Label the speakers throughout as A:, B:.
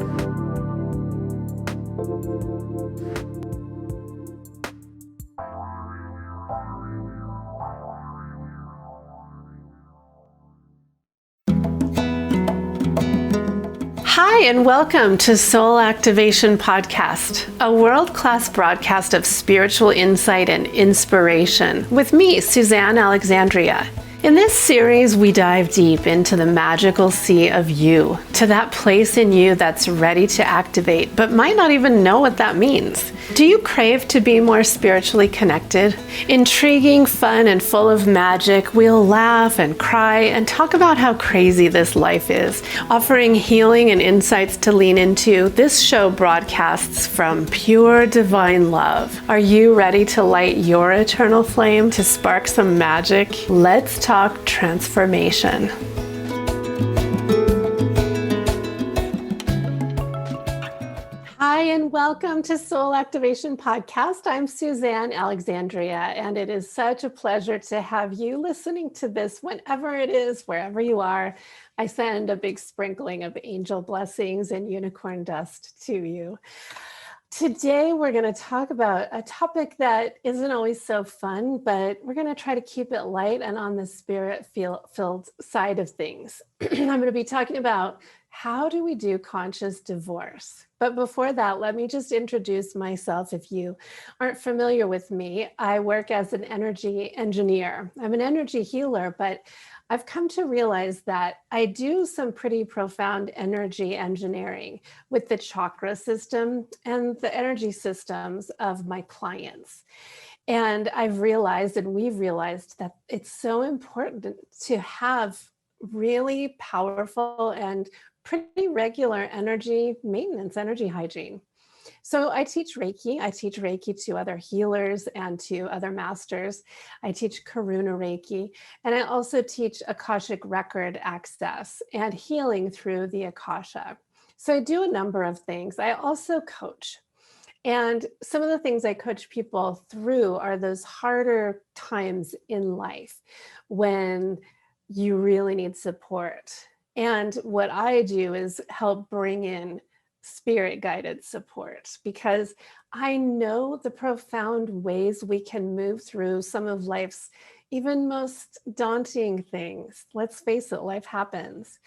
A: Hi, and welcome to Soul Activation Podcast, a world-class broadcast of spiritual insight and inspiration with me, Suzanne Alexandria. In this series, we dive deep into the magical sea of you, to that place in you that's ready to activate, but might not even know what that means. Do you crave to be more spiritually connected? Intriguing, fun, and full of magic, we'll laugh and cry and talk about how crazy this life is, offering healing and insights to lean into. This show broadcasts from pure divine love. Are you ready to light your eternal flame, to spark some magic? Let's talk transformation. Hi, and welcome to Soul Activation Podcast. I'm Suzanne Alexandria, and it is such a pleasure to have you listening to this whenever it is, wherever you are. I send a big sprinkling of angel blessings and unicorn dust to you. Today, we're going to talk about a topic that isn't always so fun, but we're going to try to keep it light and on the spirit-filled side of things. I'm going to be talking about how do we do conscious divorce. But before that, let me just introduce myself. If you aren't familiar with me, I work as an energy engineer. I'm an energy healer, but I've come to realize that I do some pretty profound energy engineering with the chakra system and the energy systems of my clients. And I've realized, and we've realized, that it's so important to have really powerful and pretty regular energy maintenance, energy hygiene. So I teach Reiki. I teach Reiki to other healers and to other masters. I teach Karuna Reiki, and I also teach Akashic record access and healing through the Akasha. So I do a number of things. I also coach. And some of the things I coach people through are those harder times in life when you really need support. And what I do is help bring in spirit guided support, because I know the profound ways we can move through some of life's even most daunting things. Let's face it, life happens.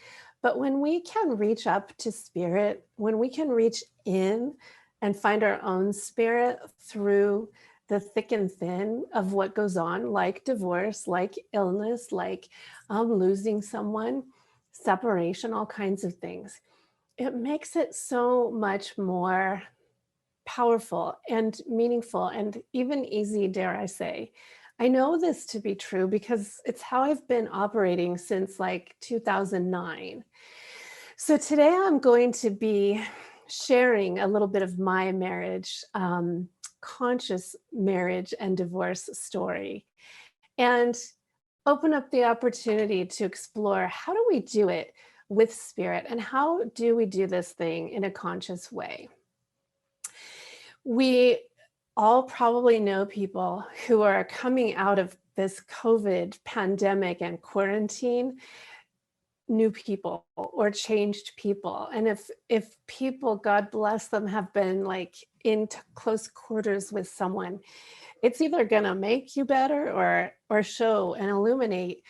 A: But when we can reach up to spirit, when we can reach in and find our own spirit through the thick and thin of what goes on, like divorce, like illness, like losing someone, separation, all kinds of things, it makes it so much more powerful and meaningful and even easy, dare I say. I know this to be true because it's how I've been operating since like 2009. So today I'm going to be sharing a little bit of my marriage, conscious marriage and divorce story, and open up the opportunity to explore, how do we do it with spirit, and how do we do this thing in a conscious way? We all probably know people who are coming out of this COVID pandemic and quarantine, new people or changed people. And if people, God bless them, have been like in close quarters with someone, it's either going to make you better or show and illuminate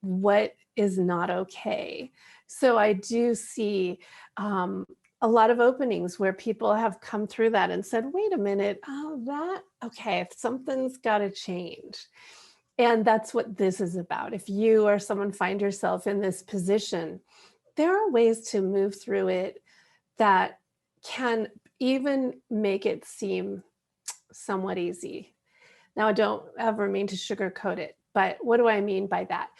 A: what is not okay. So I do see a lot of openings where people have come through that and said, wait a minute, okay, something's got to change. And that's what this is about. If you or someone find yourself in this position, there are ways to move through it that can even make it seem somewhat easy. Now, I don't ever mean to sugarcoat it, but what do I mean by that?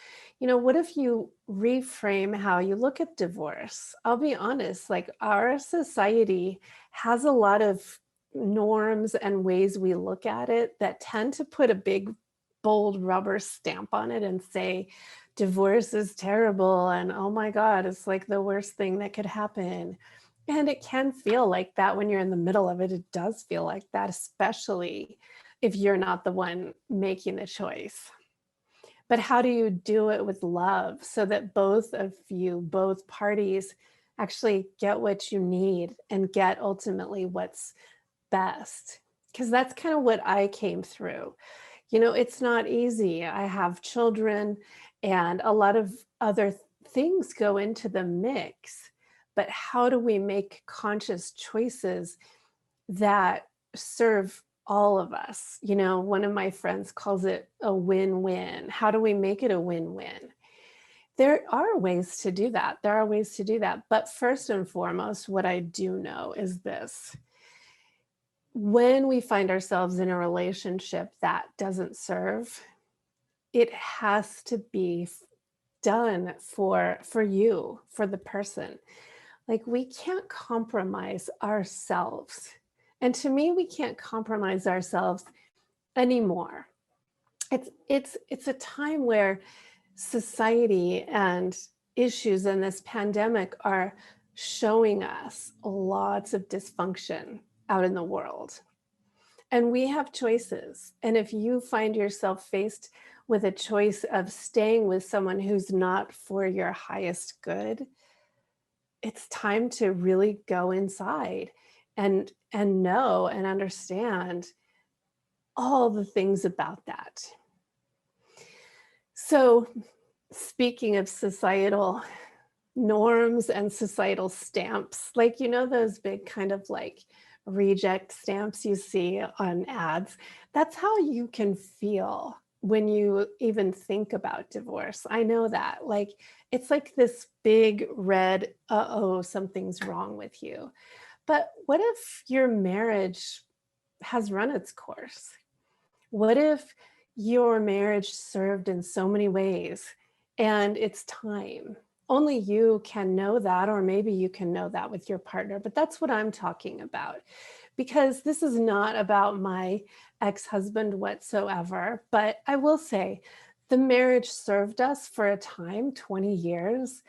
A: You know, what if you reframe how you look at divorce? I'll be honest, like our society has a lot of norms and ways we look at it that tend to put a big, bold rubber stamp on it and say, divorce is terrible. And oh my God, it's like the worst thing that could happen. And it can feel like that when you're in the middle of it. It does feel like that, especially if you're not the one making the choice. But how do you do it with love so that both of you, both parties, actually get what you need and get ultimately what's best. Because that's kind of what I came through. It's not easy. I have children and a lot of other things go into the mix. But how do we make conscious choices that serve all of us? One of my friends calls it a win-win. How do we make it a win-win? There are ways to do that. There are ways to do that. But first and foremost, what I do know is this. When we find ourselves in a relationship that doesn't serve, it has to be done for you, for the person. Like, we can't compromise ourselves. And to me, we can't compromise ourselves anymore. It's a time where society and issues in this pandemic are showing us lots of dysfunction out in the world. And we have choices. And if you find yourself faced with a choice of staying with someone who's not for your highest good, it's time to really go inside and know and understand all the things about that. So, speaking of societal norms and societal stamps, like, those big kind of like reject stamps you see on ads, that's how you can feel when you even think about divorce. I know that. Like, it's like this big red, uh-oh, something's wrong with you. But what if your marriage has run its course? What if your marriage served in so many ways and it's time? Only you can know that, or maybe you can know that with your partner, but that's what I'm talking about. Because this is not about my ex-husband whatsoever, but I will say the marriage served us for a time, 20 years,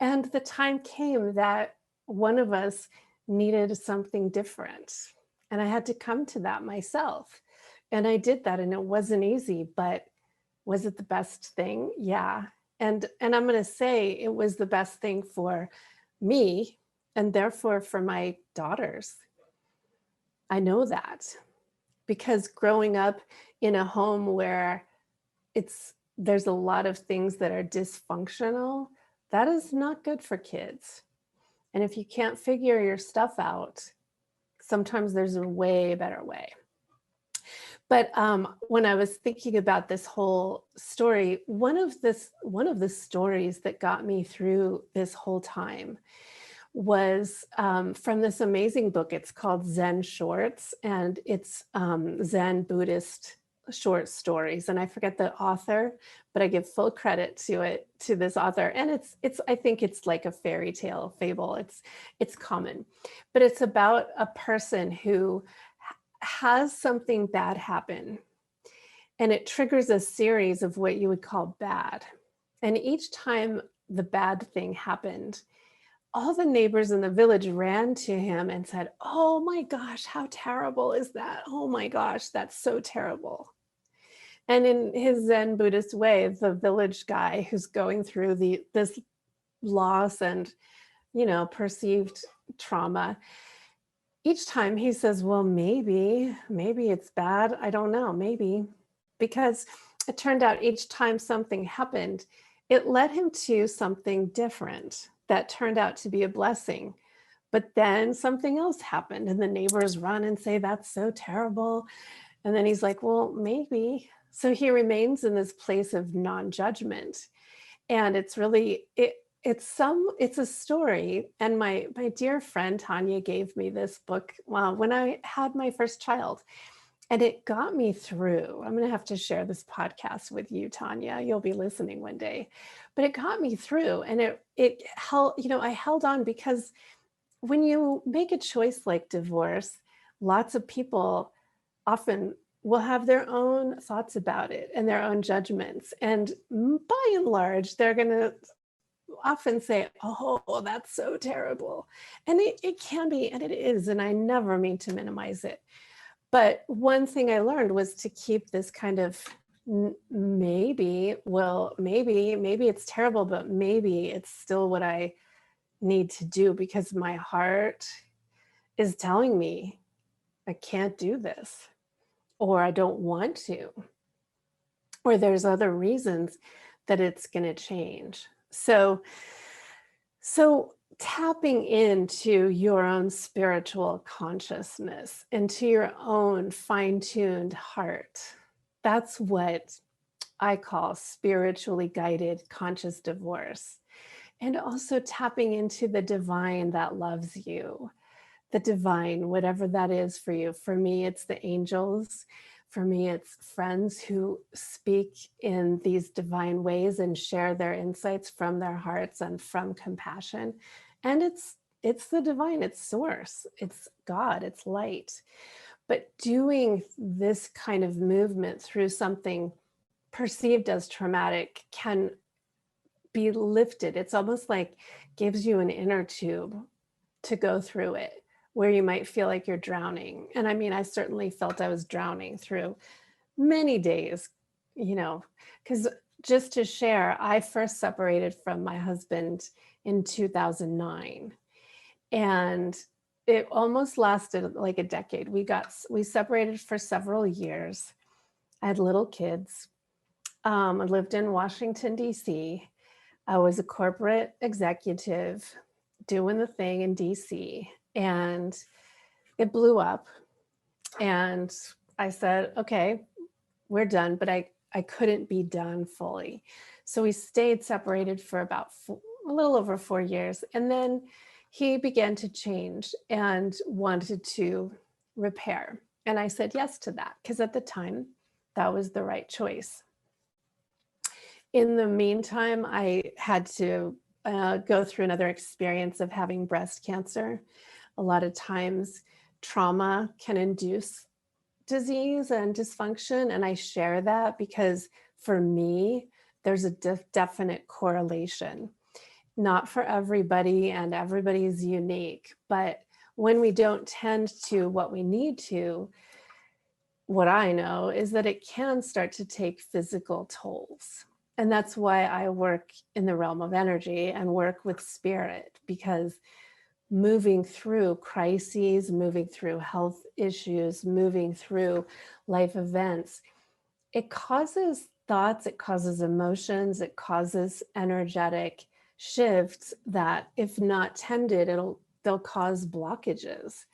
A: and the time came that one of us needed something different. And I had to come to that myself. And I did that, and it wasn't easy, but was it the best thing? Yeah. And I'm going to say it was the best thing for me and therefore for my daughters. I know that because growing up in a home where there's a lot of things that are dysfunctional, that is not good for kids. And if you can't figure your stuff out, sometimes there's a way better way. But when I was thinking about this whole story, one of the stories that got me through this whole time was from this amazing book. It's called Zen Shorts, and it's Zen Buddhist short stories. And I forget the author, but I give full credit to this author. And it's I think it's like a fairy tale fable. It's common, but it's about a person who has something bad happen, and it triggers a series of what you would call bad. And each time the bad thing happened, all the neighbors in the village ran to him and said, "Oh my gosh, how terrible is that? Oh my gosh, that's so terrible." And in his Zen Buddhist way, the village guy who's going through this loss and, perceived trauma, each time he says, "Well, maybe it's bad. I don't know, maybe." Because it turned out each time something happened, it led him to something different that turned out to be a blessing. But then something else happened, and the neighbors run and say, "That's so terrible." And then he's like, "Well, maybe." So he remains in this place of non-judgment. And it's really, it's a story. And my dear friend Tanya gave me this book when I had my first child. And it got me through. I'm going to have to share this podcast with you, Tanya. You'll be listening one day. But it got me through. And it held, I held on, because when you make a choice like divorce, lots of people often will have their own thoughts about it and their own judgments. And by and large, they're going to often say, "Oh, that's so terrible." And it can be, and it is. And I never mean to minimize it. But one thing I learned was to keep this kind of maybe it's terrible, but maybe it's still what I need to do because my heart is telling me I can't do this, or I don't want to, or there's other reasons that it's going to change. So tapping into your own spiritual consciousness, into your own fine-tuned heart, that's what I call spiritually guided conscious divorce. And also tapping into the divine that loves you, the divine, whatever that is for you. For me, it's the angels. For me, it's friends who speak in these divine ways and share their insights from their hearts and from compassion. And it's the divine, it's source, it's God, it's light. But doing this kind of movement through something perceived as traumatic can be lifted. It's almost like gives you an inner tube to go through it, where you might feel like you're drowning. And I mean, I certainly felt I was drowning through many days, because just to share, I first separated from my husband in 2009. And it almost lasted like a decade. We separated for several years. I had little kids. I lived in Washington, D.C. I was a corporate executive doing the thing in DC, and it blew up. And I said, okay, we're done, but I couldn't be done fully. So we stayed separated for about a little over 4 years. And then he began to change and wanted to repair. And I said yes to that, because at the time, that was the right choice. In the meantime, I had to go through another experience of having breast cancer. A lot of times, trauma can induce disease and dysfunction. And I share that because for me, there's a definite correlation. Not for everybody, and everybody's unique. But when we don't tend to what we need to, what I know is that it can start to take physical tolls. And that's why I work in the realm of energy and work with spirit, because moving through crises, moving through health issues, moving through life events, it causes thoughts, it causes emotions, it causes energetic shifts that, if not tended, they'll cause blockages.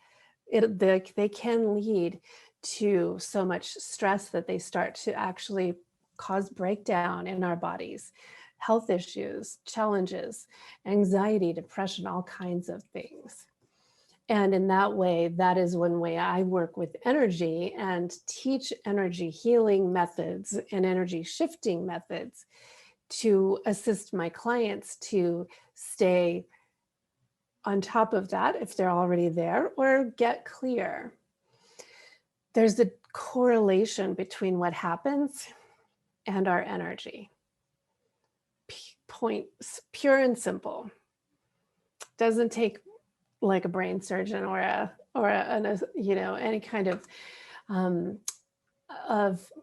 A: They can lead to so much stress that they start to actually cause breakdown in our bodies, health issues, challenges, anxiety, depression, all kinds of things. And in that way, that is one way I work with energy and teach energy healing methods and energy shifting methods to assist my clients to stay on top of that if they're already there, or get clear. There's a correlation between what happens and our energy. Points, pure and simple. Doesn't take like a brain surgeon or any kind of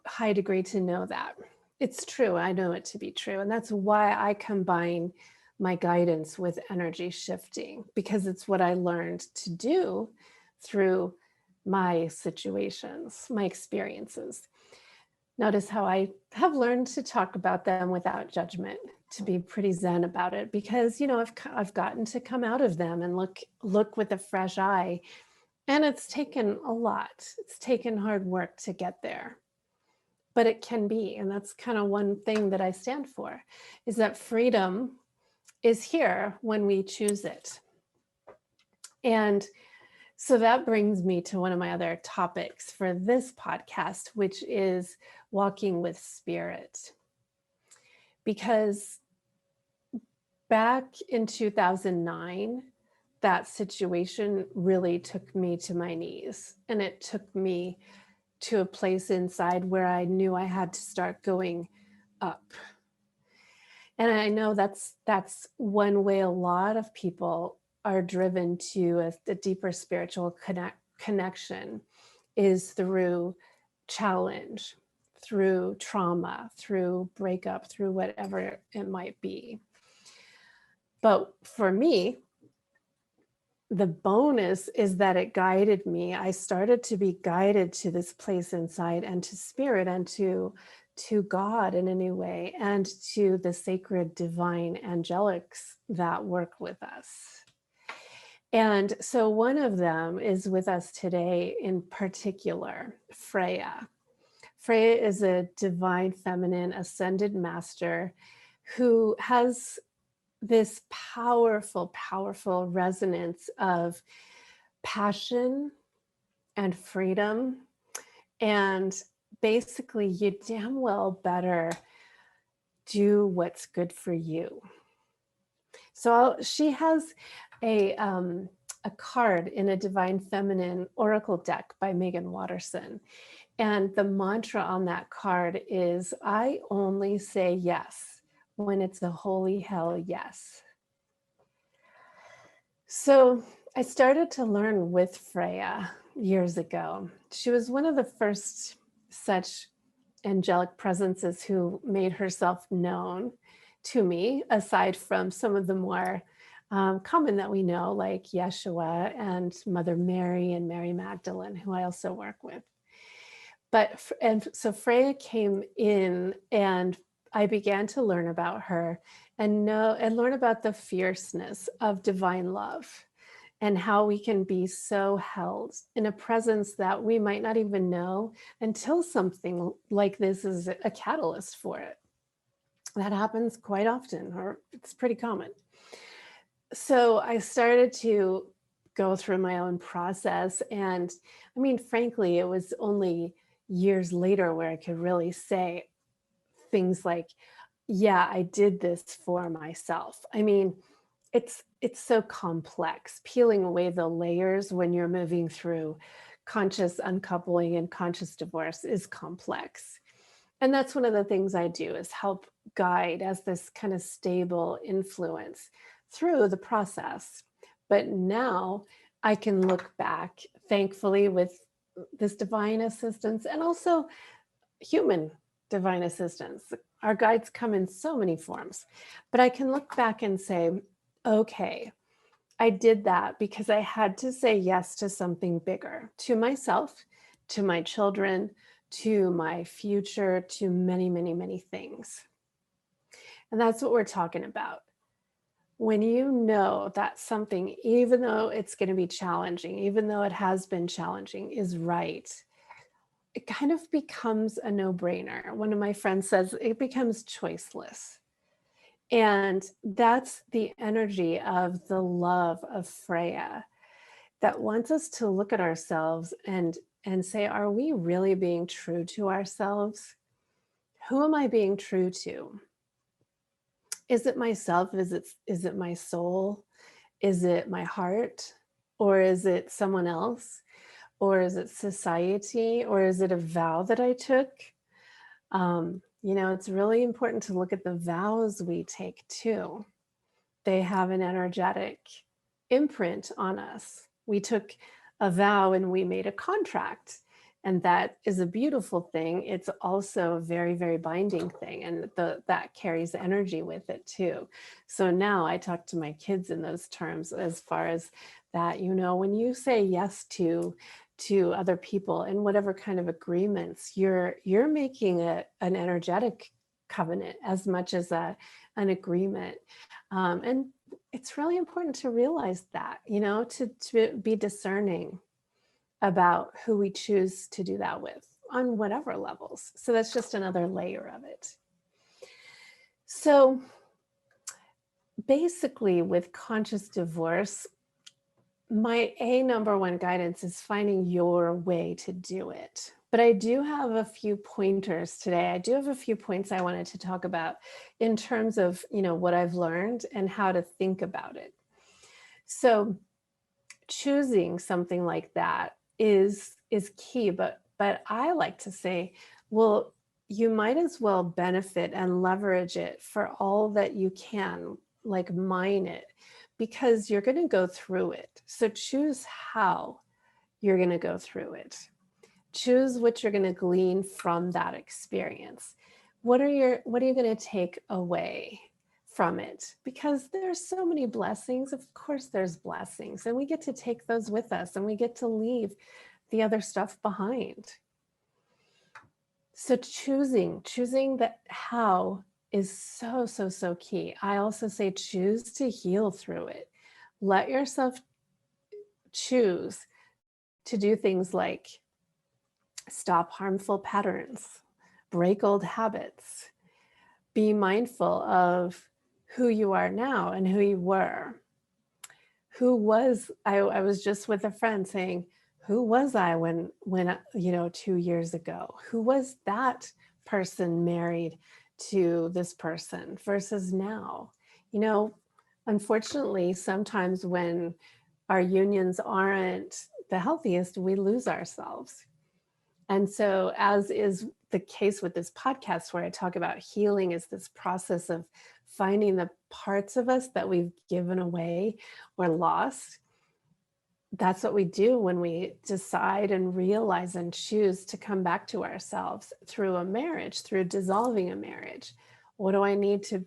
A: high degree to know that. It's true. I know it to be true. And that's why I combine my guidance with energy shifting, because it's what I learned to do through my situations, my experiences. Notice how I have learned to talk about them without judgment, to be pretty zen about it, because I've gotten to come out of them and look with a fresh eye, and it's taken a lot. It's taken hard work to get there, but it can be. And that's kind of one thing that I stand for, is that freedom is here when we choose it. And so that brings me to one of my other topics for this podcast, which is walking with spirit. Because back in 2009, that situation really took me to my knees, and it took me to a place inside where I knew I had to start going up. And I know that's one way a lot of people are driven to a deeper spiritual connection, is through challenge, through trauma, through breakup, through whatever it might be. But for me, the bonus is that it guided me. I started to be guided to this place inside and to spirit and to God in a new way and to the sacred divine angelics that work with us. And so one of them is with us today in particular, Freya. Freya is a divine feminine ascended master who has this powerful, powerful resonance of passion and freedom. And basically, you damn well better do what's good for you. So she has a card in a Divine Feminine Oracle deck by Megan Watterson. And the mantra on that card is, I only say yes when it's a holy hell yes. So I started to learn with Freya years ago. She was one of the first such angelic presences who made herself known to me, aside from some of the more common that we know, like Yeshua and Mother Mary and Mary Magdalene, who I also work with. And so Freya came in, and I began to learn about her and learn about the fierceness of divine love and how we can be so held in a presence that we might not even know until something like this is a catalyst for it. That happens quite often, or it's pretty common. So I started to go through my own process. And I mean, frankly, it was only years later where I could really say things like, yeah, I did this for myself. I mean, it's so complex. Peeling away the layers when you're moving through conscious uncoupling and conscious divorce is complex. And that's one of the things I do, is help guide as this kind of stable influence through the process. But now I can look back, thankfully, with this divine assistance and also human divine assistance. Our guides come in so many forms, but I can look back and say, okay, I did that because I had to say yes to something bigger, to myself, to my children, to my future, to many, many, many things. And that's what we're talking about. When you know that something, even though it's going to be challenging, even though it has been challenging, is right, it kind of becomes a no-brainer. One of my friends says it becomes choiceless. And that's the energy of the love of Freya that wants us to look at ourselves and say, are we really being true to ourselves? Who am I being true to? Is it myself? Is it my soul? Is it my heart? Or is it someone else? Or is it society? Or is it a vow that I took? It's really important to look at the vows we take too. They have an energetic imprint on us. We took a vow and we made a contract, and that is a beautiful thing. It's also a very, very binding thing, and that carries energy with it too. So now I talk to my kids in those terms, as far as that, when you say yes to other people in whatever kind of agreements, you're making an energetic covenant as much as an agreement. And it's really important to realize that, to be discerning about who we choose to do that with on whatever levels. So that's just another layer of it. So basically, with conscious divorce, my number one guidance is finding your way to do it. But I do have a few pointers today. I do have a few points I wanted to talk about in terms of, what I've learned and how to think about it. So choosing something like that is key, but I like to say, well, you might as well benefit and leverage it for all that you can, like mine it, because you're going to go through it. So choose how you're going to go through it. Choose what you're going to glean from that experience. What are you going to take away from it, because there's so many blessings. Of course, there's blessings, and we get to take those with us, and we get to leave the other stuff behind. So choosing the how is so, so, so key. I also say choose to heal through it. Let yourself choose to do things like stop harmful patterns, break old habits, be mindful of who you are now and who you were. I was just with a friend saying, who was I when 2 years ago? Who was that person married to this person versus now? Unfortunately, sometimes when our unions aren't the healthiest, we lose ourselves. And so, as is the case with this podcast, where I talk about healing is this process of finding the parts of us that we've given away or lost. That's what we do when we decide and realize and choose to come back to ourselves through a marriage, through dissolving a marriage. What do I need to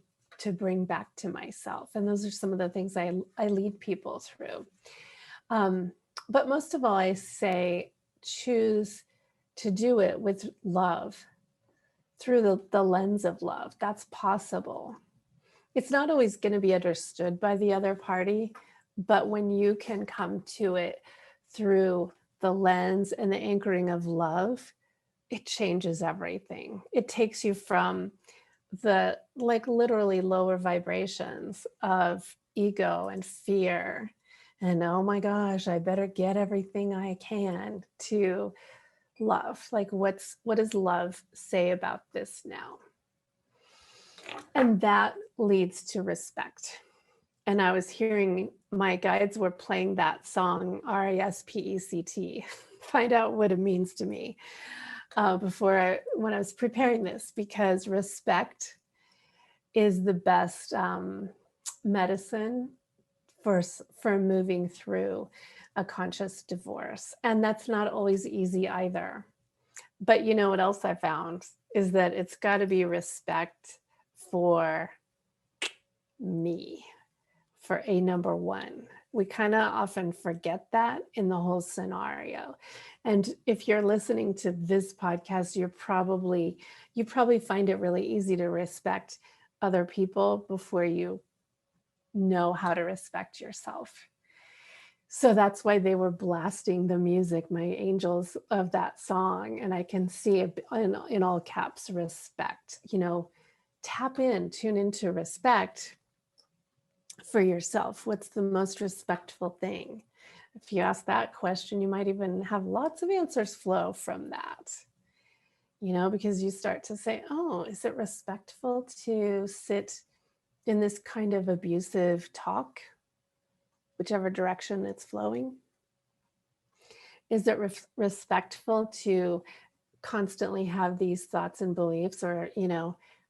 A: bring back to myself? And those are some of the things I lead people through. But most of all, I say choose to do it with love, through the lens of love. That's possible. It's not always going to be understood by the other party, but when you can come to it through the lens and the anchoring of love, it changes everything. It takes you from the literally lower vibrations of ego and fear and, oh my gosh, I better get everything I can, to love. What does love say about this now? And that leads to respect. And I was hearing my guides were playing that song, RESPECT, find out what it means to me, when I was preparing this, because respect is the best medicine for moving through a conscious divorce. And that's not always easy either. But you know what else I found is that it's got to be respect for me, for a number one. We kind of often forget that in the whole scenario. And if you're listening to this podcast, you probably find it really easy to respect other people before you know how to respect yourself. So that's why they were blasting the music, my angels, of that song. And I can see it in all caps, respect. Tap in, tune into respect for yourself. What's the most respectful thing? If you ask that question, you might even have lots of answers flow from that. Because you start to say, oh, is it respectful to sit in this kind of abusive talk, whichever direction it's flowing? Is it respectful to constantly have these thoughts and beliefs, or,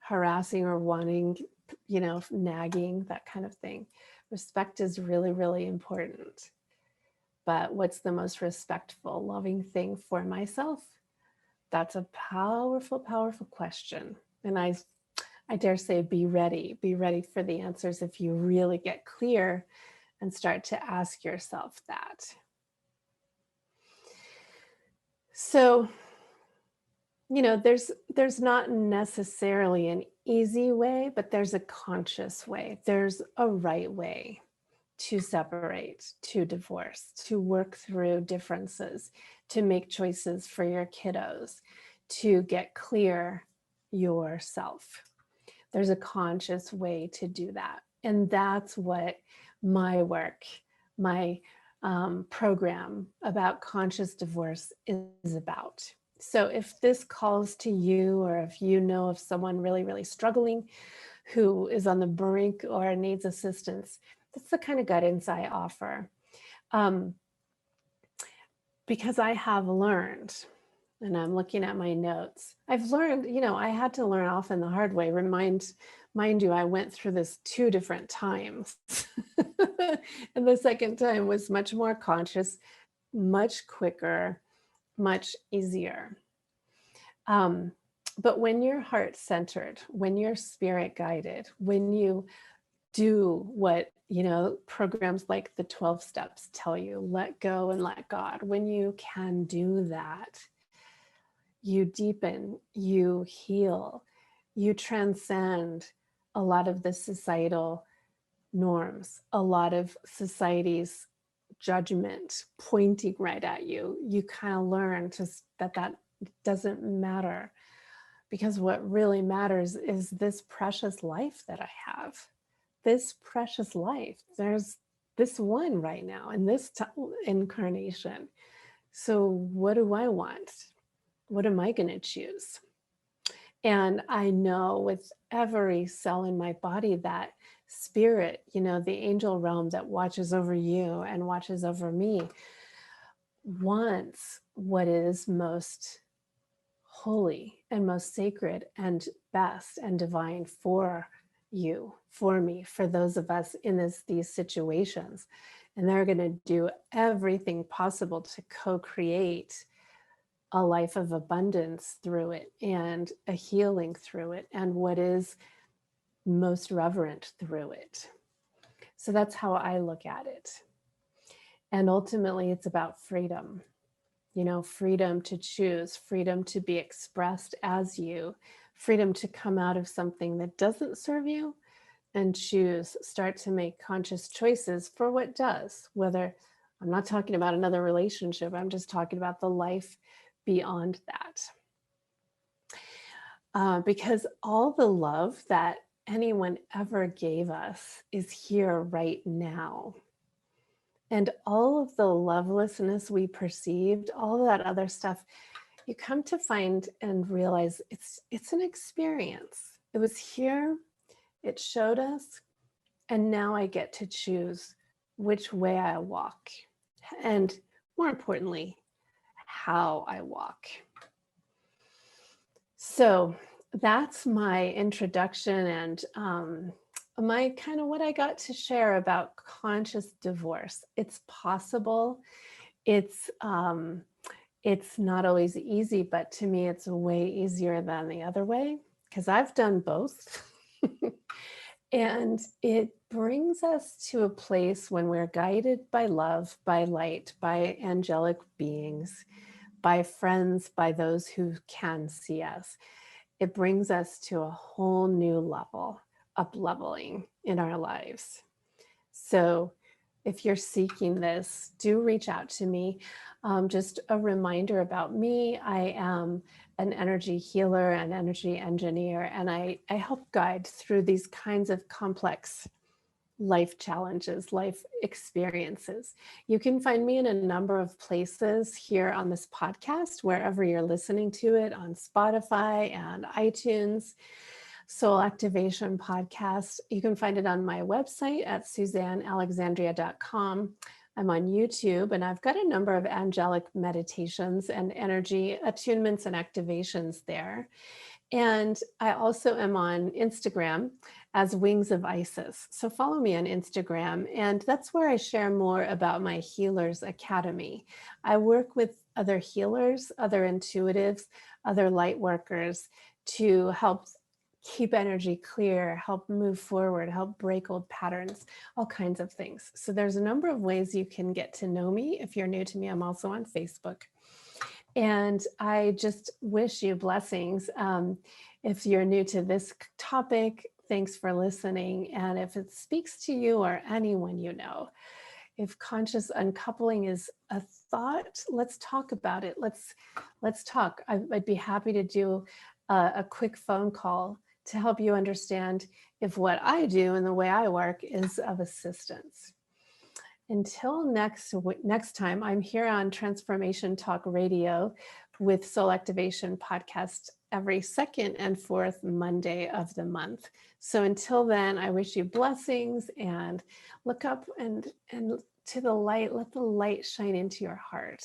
A: harassing or wanting, nagging, that kind of thing? Respect is really, really important. But what's the most respectful, loving thing for myself? That's a powerful, powerful question. And I dare say, be ready for the answers if you really get clear and start to ask yourself that. So, there's not necessarily an easy way, but there's a conscious way. There's a right way to separate, to divorce, to work through differences, to make choices for your kiddos, to get clear yourself. There's a conscious way to do that. And that's what my work, my program about conscious divorce is about. So if this calls to you, or if you know of someone really, really struggling who is on the brink or needs assistance, that's the kind of guidance I offer. Because I have learned, and I'm looking at my notes, I've learned, I had to learn often the hard way. Mind you, I went through this 2 different times. And the second time was much more conscious, much quicker, much easier. But when you're heart-centered, when you're spirit-guided, when you do what, programs like the 12 steps tell you, let go and let God. When you can do that, you deepen, you heal, you transcend a lot of the societal norms, a lot of society's judgment pointing right at you. You kind of learn that doesn't matter, because what really matters is this precious life that I have. This precious life. There's this one right now in this incarnation. So what do I want? What am I going to choose? And I know with every cell in my body that spirit, the angel realm that watches over you and watches over me, wants what is most holy and most sacred and best and divine for you, for me, for those of us in these situations. And they're going to do everything possible to co-create a life of abundance through it, and a healing through it, and what is most reverent through it. So that's how I look at it. And ultimately, it's about freedom. Freedom to choose, freedom to be expressed as you, freedom to come out of something that doesn't serve you and start to make conscious choices for what does. Whether, I'm not talking about another relationship, I'm just talking about the life beyond that. Because all the love that anyone ever gave us is here right now. And all of the lovelessness we perceived, all that other stuff, you come to find and realize it's an experience. It was here, it showed us, and now I get to choose which way I walk. And more importantly, how I walk. So that's my introduction and my kind of what I got to share about conscious divorce. It's possible. It's not always easy, but to me, it's way easier than the other way, because I've done both. And it brings us to a place when we're guided by love, by light, by angelic beings, by friends, by those who can see us. It brings us to a whole new level, up-leveling in our lives. So if you're seeking this, do reach out to me. Just a reminder about me, I am an energy healer, an energy engineer, and I help guide through these kinds of complex life challenges, life experiences. You can find me in a number of places here on this podcast, wherever you're listening to it, on Spotify and iTunes, Soul Activation Podcast. You can find it on my website at SuzanneAlexandria.com. I'm on YouTube, and I've got a number of angelic meditations and energy attunements and activations there. And I also am on Instagram as Wings of Isis. So follow me on Instagram, and that's where I share more about my Healers Academy. I work with other healers, other intuitives, other light workers to help keep energy clear, help move forward, help break old patterns, all kinds of things. So there's a number of ways you can get to know me. If you're new to me, I'm also on Facebook. And I just wish you blessings. If you're new to this topic, thanks for listening. And if it speaks to you or anyone you know, if conscious uncoupling is a thought, let's talk about it. Let's talk. I'd be happy to do a quick phone call to help you understand if what I do and the way I work is of assistance. Until next time, I'm here on Transformation Talk Radio with Soul Activation Podcast every second and fourth Monday of the month. So until then, I wish you blessings, and look up and to the light. Let the light shine into your heart.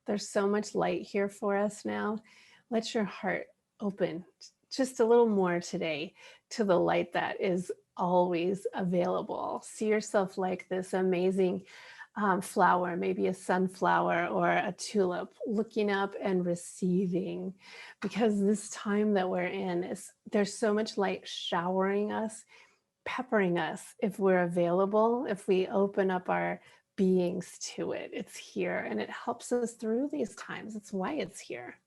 A: There's so much light here for us now. Let your heart open just a little more today to the light that is always available. See yourself like this amazing flower, maybe a sunflower or a tulip, looking up and receiving, because this time that we're in there's so much light showering us peppering us if we're available, if we open up our beings to it. It's here and it helps us through these times. It's why it's here.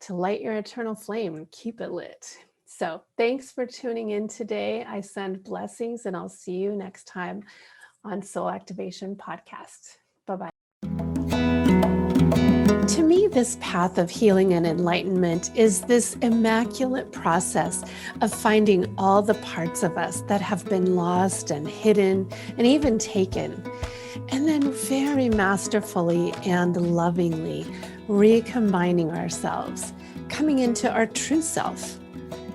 A: To light your eternal flame and keep it lit. So thanks for tuning in today. I send blessings and I'll see you next time on Soul Activation Podcast. Bye-bye. To me, this path of healing and enlightenment is this immaculate process of finding all the parts of us that have been lost and hidden and even taken, and then very masterfully and lovingly recombining ourselves, coming into our true self,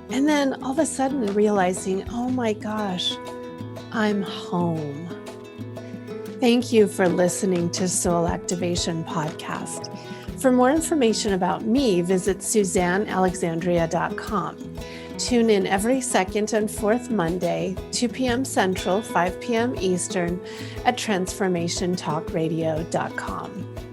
A: and then all of a sudden realizing, oh my gosh, I'm home. Thank you for listening to Soul Activation Podcast. For more information about me, visit SuzanneAlexandria.com. Tune in every second and fourth Monday, 2 p.m. Central, 5 p.m. Eastern at transformationtalkradio.com.